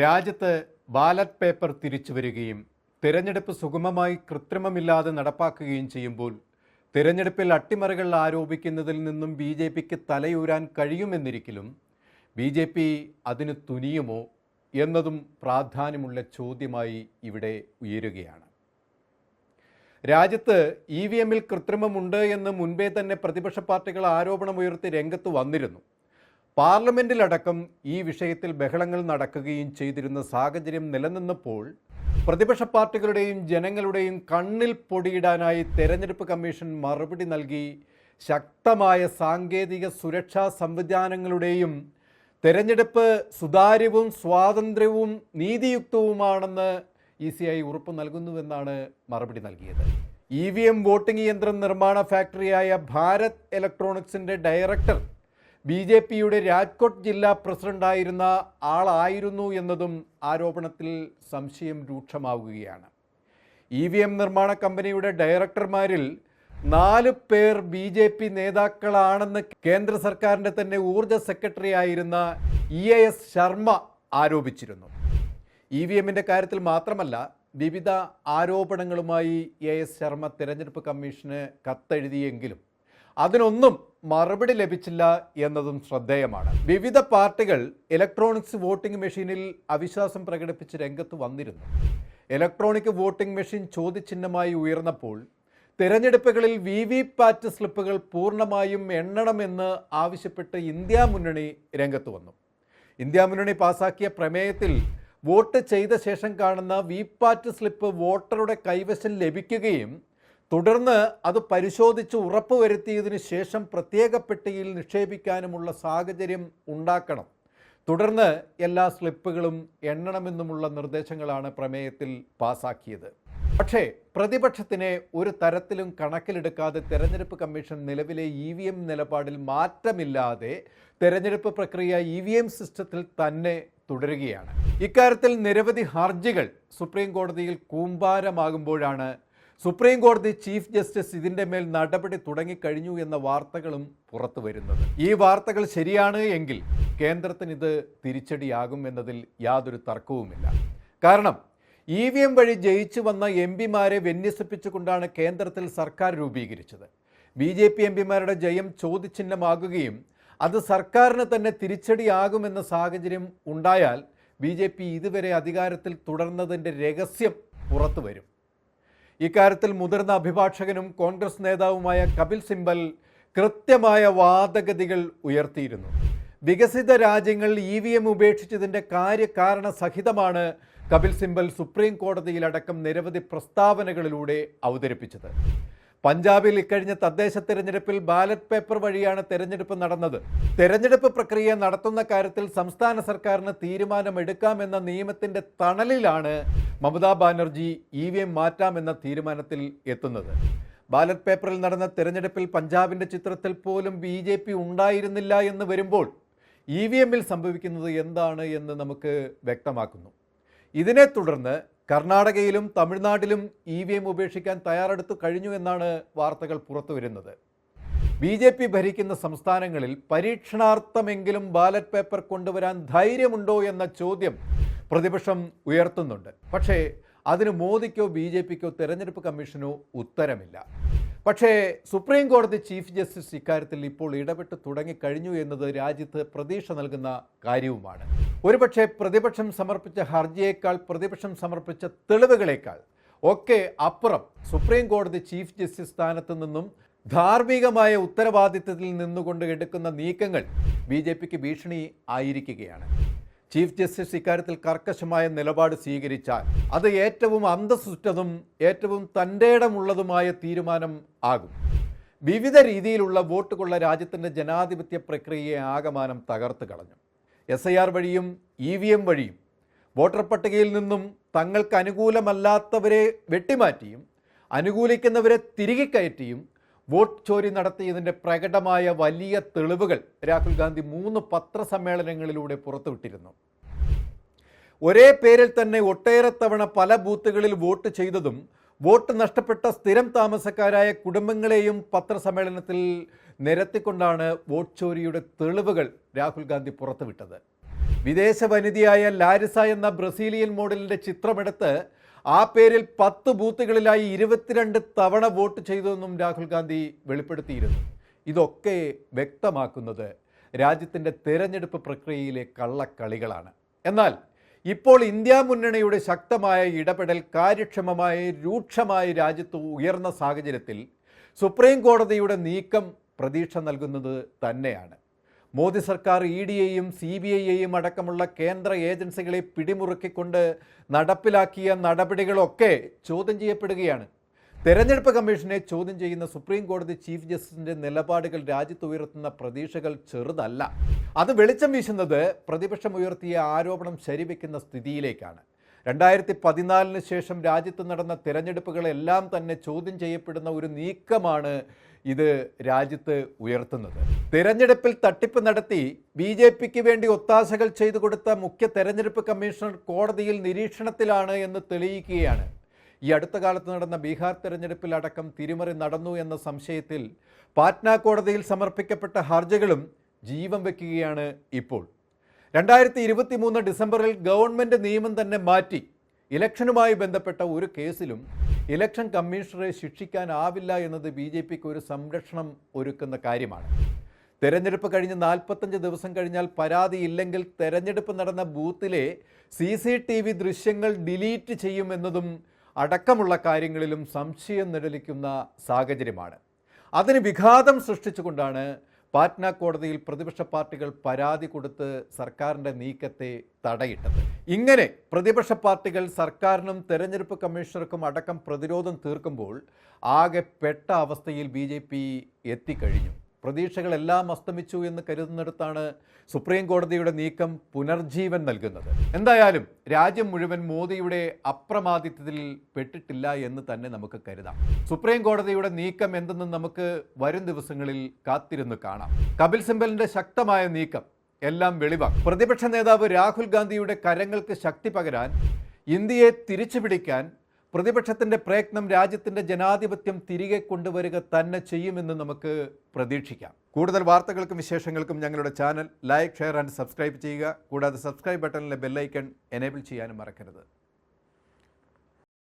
രാജ്യത്ത് ballot paper തിരിച്ചുവരികയും തിരഞ്ഞെടുപ്പ് സുഗമമായി കൃത്രിമമില്ലാതെ നടപ്പാക്കുകയും ചെയ്യുമ്പോൾ തിരഞ്ഞെടുപ്പിൽ അട്ടിമറികൾ ആരോപിക്കുന്നതിൽ നിന്നും ബി.ജെ.പിക്ക് തലയൂരാൻ കഴിയുമെന്നിരിക്കലും ബി.ജെ.പി അതിന് തുനിയുമോ എന്നതും പ്രാധാന്യമുള്ള ചോദ്യമായി ഇവിടെ ഉയരുകയാണ്. രാജ്യത്ത് EVM-ൽ കൃത്രിമമുണ്ട് എന്ന് മുൻപേ തന്നെ പ്രതിപക്ഷ പാർട്ടികൾ ആരോപണമുയർത്തി രംഗത്ത് വന്നിരുന്നു. പാർലമെന്റിലടക്കം ഈ വിഷയത്തിൽ ബഹളങ്ങൾ നടക്കുകയും ചെയ്തിരുന്ന സാഹചര്യം നിലനിന്നപ്പോൾ പ്രതിപക്ഷ പാർട്ടികളുടെയും ജനങ്ങളുടെയും കണ്ണിൽ പൊടിയിടാനായി തെരഞ്ഞെടുപ്പ് കമ്മീഷൻ മറുപടി നൽകി ശക്തമായ സാങ്കേതിക സുരക്ഷാ സംവിധാനങ്ങളുടെയും തെരഞ്ഞെടുപ്പ് സുതാര്യവും സ്വാതന്ത്ര്യവും നീതിയുക്തവുമാണെന്ന് ECI ഉറപ്പ് നൽകുന്നുവെന്നാണ് മറുപടി നൽകിയത്. EVM വോട്ടിംഗ് യന്ത്രം നിർമ്മാണ ഫാക്ടറിയായ ഭാരത് ഇലക്ട്രോണിക്സിൻ്റെ ഡയറക്ടർ ബി.ജെ.പിയുടെ രാജ്കോട്ട് ജില്ലാ പ്രസിഡന്റായിരുന്ന ആളായിരുന്നു എന്നതും ആരോപണത്തിൽ സംശയം രൂക്ഷമാവുകയാണ്. EVM നിർമ്മാണ കമ്പനിയുടെ ഡയറക്ടർമാരിൽ 4 പേർ ബി.ജെ.പി നേതാക്കളാണെന്ന് കേന്ദ്ര സർക്കാരിൻ്റെ തന്നെ ഊർജ്ജ സെക്രട്ടറി ആയിരുന്ന EAS ശർമ്മ ആരോപിച്ചിരുന്നു. EVM-ൻ്റെ കാര്യത്തിൽ മാത്രമല്ല, വിവിധ ആരോപണങ്ങളുമായി EAS ശർമ്മ തെരഞ്ഞെടുപ്പ് കമ്മീഷന് കത്തെഴുതിയെങ്കിലും അതിനൊന്നും മറുപടി ലഭിച്ചില്ല എന്നതും ശ്രദ്ധേയമാണ്. വിവിധ പാർട്ടികൾ ഇലക്ട്രോണിക്സ് വോട്ടിംഗ് മെഷീനിൽ അവിശ്വാസം പ്രകടിപ്പിച്ച് രംഗത്ത് വന്നിരുന്നു. ഇലക്ട്രോണിക് വോട്ടിംഗ് മെഷീൻ ചോദ്യചിഹ്നമായി ഉയർന്നപ്പോൾ തിരഞ്ഞെടുപ്പുകളിൽ VVPAT സ്ലിപ്പുകൾ പൂർണ്ണമായും എണ്ണണമെന്ന് ആവശ്യപ്പെട്ട് ഇന്ത്യ മുന്നണി രംഗത്ത് വന്നു. ഇന്ത്യ മുന്നണി പാസാക്കിയ പ്രമേയത്തിൽ വോട്ട് ചെയ്ത ശേഷം കാണുന്ന VVPAT സ്ലിപ്പ് വോട്ടറുടെ കൈവശം ലഭിക്കുകയും തുടർന്ന് അത് പരിശോധിച്ച് ഉറപ്പുവരുത്തിയതിനു ശേഷം പ്രത്യേക പെട്ടിയിൽ നിക്ഷേപിക്കാനുമുള്ള സാഹചര്യം ഉണ്ടാക്കണം. തുടർന്ന് എല്ലാ സ്ലിപ്പുകളും എണ്ണണമെന്നുമുള്ള നിർദ്ദേശങ്ങളാണ് പ്രമേയത്തിൽ പാസാക്കിയത്. പക്ഷേ പ്രതിപക്ഷത്തിനെ ഒരു തരത്തിലും കണക്കിലെടുക്കാതെ തെരഞ്ഞെടുപ്പ് കമ്മീഷൻ നിലവിലെ EVM നിലപാടിൽ മാറ്റമില്ലാതെ തെരഞ്ഞെടുപ്പ് പ്രക്രിയ EVM സിസ്റ്റത്തിൽ തന്നെ തുടരുകയാണ്. ഇക്കാര്യത്തിൽ നിരവധി ഹർജികൾ സുപ്രീം കോടതിയിൽ കൂമ്പാരമാകുമ്പോഴാണ് സുപ്രീം കോടതി ചീഫ് ജസ്റ്റിസ് ഇതിൻ്റെ മേൽ നടപടി തുടങ്ങിക്കഴിഞ്ഞു എന്ന വാർത്തകളും പുറത്തു വരുന്നത്. ഈ വാർത്തകൾ ശരിയാണ് എങ്കിൽ കേന്ദ്രത്തിന് ഇത് തിരിച്ചടിയാകും എന്നതിൽ യാതൊരു തർക്കവുമില്ല. കാരണം EVM വഴി ജയിച്ചു വന്ന MP-മാരെ വിന്യസിപ്പിച്ചുകൊണ്ടാണ് കേന്ദ്രത്തിൽ സർക്കാർ രൂപീകരിച്ചത്. BJP MP-മാരുടെ ജയം ചോദ്യചിഹ്നമാകുകയും അത് സർക്കാരിന് തന്നെ തിരിച്ചടിയാകുമെന്ന സാഹചര്യം ഉണ്ടായാൽ BJP ഇതുവരെ അധികാരത്തിൽ തുടർന്നതിൻ്റെ രഹസ്യം പുറത്തു വരും. ഇക്കാര്യത്തിൽ മുതിർന്ന അഭിഭാഷകനും കോൺഗ്രസ് നേതാവുമായ കപിൽ സിബൽ കൃത്യമായ വാദഗതികൾ ഉയർത്തിയിരുന്നു. വികസിത രാജ്യങ്ങൾ EVM ഉപേക്ഷിച്ചതിൻ്റെ കാര്യകാരണ സഹിതമാണ് കപിൽ സിബൽ സുപ്രീം കോടതിയിലടക്കം നിരവധി പ്രസ്താവനകളിലൂടെ അവതരിപ്പിച്ചത്. പഞ്ചാബിൽ ഇക്കഴിഞ്ഞ തദ്ദേശ തെരഞ്ഞെടുപ്പിൽ ബാലറ്റ് പേപ്പർ വഴിയാണ് തെരഞ്ഞെടുപ്പ് നടന്നത്. തെരഞ്ഞെടുപ്പ് പ്രക്രിയ നടത്തുന്ന കാര്യത്തിൽ സംസ്ഥാന സർക്കാരിന് തീരുമാനമെടുക്കാമെന്ന നിയമത്തിൻ്റെ തണലിലാണ് മമതാ ബാനർജി EVM മാറ്റാമെന്ന തീരുമാനത്തിൽ എത്തുന്നത്. ബാലറ്റ് പേപ്പറിൽ നടന്ന തെരഞ്ഞെടുപ്പിൽ പഞ്ചാബിൻ്റെ ചിത്രത്തിൽ പോലും BJP ഉണ്ടായിരുന്നില്ല എന്ന് വരുമ്പോൾ EVM-ൽ സംഭവിക്കുന്നത് എന്താണ് എന്ന് നമുക്ക് വ്യക്തമാക്കുന്നു. ഇതിനെ തുടർന്ന് കർണാടകയിലും തമിഴ്നാട്ടിലും EVM ഉപേക്ഷിക്കാൻ തയ്യാറെടുത്തു കഴിഞ്ഞു എന്നാണ് വാർത്തകൾ പുറത്തു വരുന്നത്. BJP ഭരിക്കുന്ന സംസ്ഥാനങ്ങളിൽ പരീക്ഷണാർത്ഥമെങ്കിലും ബാലറ്റ് പേപ്പർ കൊണ്ടുവരാൻ ധൈര്യമുണ്ടോ എന്ന ചോദ്യം പ്രതിപക്ഷം ഉയർത്തുന്നുണ്ട്. പക്ഷേ അതിന് മോദിക്കോ BJPക്കോ തെരഞ്ഞെടുപ്പ് കമ്മീഷനോ ഉത്തരമില്ല. പക്ഷേ സുപ്രീം കോടതി ചീഫ് ജസ്റ്റിസ് ഇക്കാര്യത്തിൽ ഇപ്പോൾ ഇടപെട്ട് തുടങ്ങിക്കഴിഞ്ഞു എന്നത് രാജ്യത്ത് പ്രതീക്ഷ നൽകുന്ന കാര്യവുമാണ്. ഒരുപക്ഷെ പ്രതിപക്ഷം സമർപ്പിച്ച ഹർജിയേക്കാൾ പ്രതിപക്ഷം സമർപ്പിച്ച തെളിവുകളേക്കാൾ ഒക്കെ അപ്പുറം സുപ്രീം കോടതി ചീഫ് ജസ്റ്റിസ് സ്ഥാനത്ത് നിന്നും ധാർമ്മികമായ ഉത്തരവാദിത്തത്തിൽ നിന്നുകൊണ്ട് എടുക്കുന്ന നീക്കങ്ങൾ BJPക്ക് ഭീഷണി ആയിരിക്കുകയാണ്. ചീഫ് ജസ്റ്റിസ് ഇക്കാര്യത്തിൽ കർക്കശമായ നിലപാട് സ്വീകരിച്ചാൽ അത് ഏറ്റവും അന്തസ്സുറ്റതും ഏറ്റവും തൻ്റെയിടമുള്ളതുമായ തീരുമാനം ആകും. വിവിധ രീതിയിലുള്ള വോട്ട് കൊള്ള രാജ്യത്തിൻ്റെ ജനാധിപത്യ പ്രക്രിയയെ ആകമാനം തകർത്ത് കളഞ്ഞു. SIR വഴിയും EVM വഴിയും വോട്ടർ പട്ടികയിൽ നിന്നും തങ്ങൾക്ക് അനുകൂലമല്ലാത്തവരെ വെട്ടിമാറ്റിയും അനുകൂലിക്കുന്നവരെ തിരികെ കയറ്റിയും വോട്ട് ചോരി നടത്തിയതിൻ്റെ പ്രകടമായ വലിയ തെളിവുകൾ രാഹുൽ ഗാന്ധി 3 പത്രസമ്മേളനങ്ങളിലൂടെ പുറത്തുവിട്ടിരുന്നു. ഒരേ പേരിൽ തന്നെ ഒട്ടേറെ തവണ പല ബൂത്തുകളിൽ വോട്ട് ചെയ്തതും വോട്ട് നഷ്ടപ്പെട്ട സ്ഥിരം താമസക്കാരായ കുടുംബങ്ങളെയും പത്രസമ്മേളനത്തിൽ നിരത്തിക്കൊണ്ടാണ് വോട്ട് ചോരിയുടെ തെളിവുകൾ രാഹുൽ ഗാന്ധി പുറത്തുവിട്ടത്. വിദേശ വനിതയായ ലാരിസ എന്ന ബ്രസീലിയൻ മോഡലിൻ്റെ ചിത്രമെടുത്ത് ആ പേരിൽ 10 ബൂത്തുകളിലായി 22 തവണ വോട്ട് ചെയ്തതെന്നും രാഹുൽ ഗാന്ധി വെളിപ്പെടുത്തിയിരുന്നു. ഇതൊക്കെ വ്യക്തമാക്കുന്നത് രാജ്യത്തിൻ്റെ തെരഞ്ഞെടുപ്പ് പ്രക്രിയയിലെ കള്ളക്കളികളാണ്. എന്നാൽ ഇപ്പോൾ ഇന്ത്യ മുന്നണിയുടെ ശക്തമായ ഇടപെടൽ കാര്യക്ഷമമായ രൂക്ഷമായ രാജ്യത്ത് ഉയർന്ന സാഹചര്യത്തിൽ സുപ്രീം കോടതിയുടെ നീക്കം പ്രതീക്ഷ നൽകുന്നത് തന്നെയാണ്. മോദി സർക്കാർ EDയെയും CBIയെയും അടക്കമുള്ള കേന്ദ്ര ഏജൻസികളെ പിടിമുറുക്കിക്കൊണ്ട് നടപ്പിലാക്കിയ നടപടികളൊക്കെ ചോദ്യം ചെയ്യപ്പെടുകയാണ്. തെരഞ്ഞെടുപ്പ് കമ്മീഷനെ ചോദ്യം ചെയ്യുന്ന സുപ്രീം കോടതി ചീഫ് ജസ്റ്റിസിൻ്റെ നിലപാടുകൾ രാജ്യത്ത് ഉയർത്തുന്ന പ്രതീക്ഷകൾ ചെറുതല്ല. അത് വെളിച്ചം വീശുന്നത് പ്രതിപക്ഷം ഉയർത്തിയ ആരോപണം ശരിവെക്കുന്ന സ്ഥിതിയിലേക്കാണ്. 2014 ശേഷം രാജ്യത്ത് നടന്ന തിരഞ്ഞെടുപ്പുകളെല്ലാം തന്നെ ചോദ്യം ചെയ്യപ്പെടുന്ന ഒരു നീക്കമാണ് ഇത് രാജ്യത്ത് ഉയർത്തുന്നത്. തിരഞ്ഞെടുപ്പിൽ തട്ടിപ്പ് നടത്തി BJPക്ക് വേണ്ടി ഒത്താശകൾ ചെയ്തു കൊടുത്ത മുഖ്യ തെരഞ്ഞെടുപ്പ് കമ്മീഷണർ കോടതിയിൽ നിരീക്ഷണത്തിലാണ് എന്ന് തെളിയിക്കുകയാണ്. ഈ അടുത്ത കാലത്ത് നടന്ന ബീഹാർ തെരഞ്ഞെടുപ്പിൽ അടക്കം തിരിമറി നടന്നു എന്ന സംശയത്തിൽ പാറ്റ്ന കോടതിയിൽ സമർപ്പിക്കപ്പെട്ട ഹർജികളും ജീവൻ വയ്ക്കുകയാണ് ഇപ്പോൾ. 2023 ഡിസംബറിൽ ഗവൺമെൻറ് നിയമം തന്നെ മാറ്റി ഇലക്ഷനുമായി ബന്ധപ്പെട്ട ഒരു കേസിലും ഇലക്ഷൻ കമ്മീഷണറെ ശിക്ഷിക്കാനാവില്ല എന്നത് BJPക്ക് ഒരു സംരക്ഷണം ഒരുക്കുന്ന കാര്യമാണ്. തെരഞ്ഞെടുപ്പ് കഴിഞ്ഞ് 45 ദിവസം കഴിഞ്ഞാൽ പരാതിയില്ലെങ്കിൽ തെരഞ്ഞെടുപ്പ് നടന്ന ബൂത്തിലെ CCTV ദൃശ്യങ്ങൾ ഡിലീറ്റ് ചെയ്യുമെന്നതും അടക്കമുള്ള കാര്യങ്ങളിലും സംശയം നിഴലിക്കുന്ന സാഹചര്യമാണ്. അതിന് വിഘാതം സൃഷ്ടിച്ചുകൊണ്ടാണ് പാറ്റ്ന കോടതിയിൽ പ്രതിപക്ഷ പാർട്ടികൾ പരാതി കൊടുത്ത് സർക്കാരിൻ്റെ നീക്കത്തെ തടയിട്ടത്. ഇങ്ങനെ പ്രതിപക്ഷ പാർട്ടികൾ സർക്കാരിനും തെരഞ്ഞെടുപ്പ് കമ്മീഷണർക്കും അടക്കം പ്രതിരോധം തീർക്കുമ്പോൾ ആകെ പെട്ട അവസ്ഥയിൽ BJP എത്തിക്കഴിഞ്ഞു. പ്രതീക്ഷകളെല്ലാം അസ്തമിച്ചു എന്ന് കരുതുന്നിടത്താണ് സുപ്രീം കോടതിയുടെ നീക്കം പുനർജീവൻ നൽകുന്നത്. എന്തായാലും രാജ്യം മുഴുവൻ മോദിയുടെ അപ്രമാദിത്വത്തിൽ പെട്ടിട്ടില്ല എന്ന് തന്നെ നമുക്ക് കരുതാം. സുപ്രീം കോടതിയുടെ നീക്കം എന്തെന്ന് നമുക്ക് വരും ദിവസങ്ങളിൽ കാത്തിരുന്ന് കാണാം. കപിൽ സിബലിന്റെ ശക്തമായ നീക്കം എല്ലാം വെളിവാക്കും. പ്രതിപക്ഷ നേതാവ് രാഹുൽ ഗാന്ധിയുടെ കരങ്ങൾക്ക് ശക്തി പകരാൻ, ഇന്ത്യയെ തിരിച്ചുപിടിക്കാൻ പ്രതിപക്ഷത്തിൻ്റെ പ്രയത്നം രാജ്യത്തിൻ്റെ ജനാധിപത്യം തിരികെ കൊണ്ടുവരിക തന്നെ ചെയ്യുമെന്ന് നമുക്ക് പ്രതീക്ഷിക്കാം. കൂടുതൽ വാർത്തകൾക്കും വിശേഷങ്ങൾക്കും ഞങ്ങളുടെ channel like, share and subscribe ചെയ്യുക. കൂടാതെ സബ്സ്ക്രൈബ് ബട്ടണിലെ ബെല്ലൈക്കൺ എനേബിൾ ചെയ്യാനും മറക്കരുത്.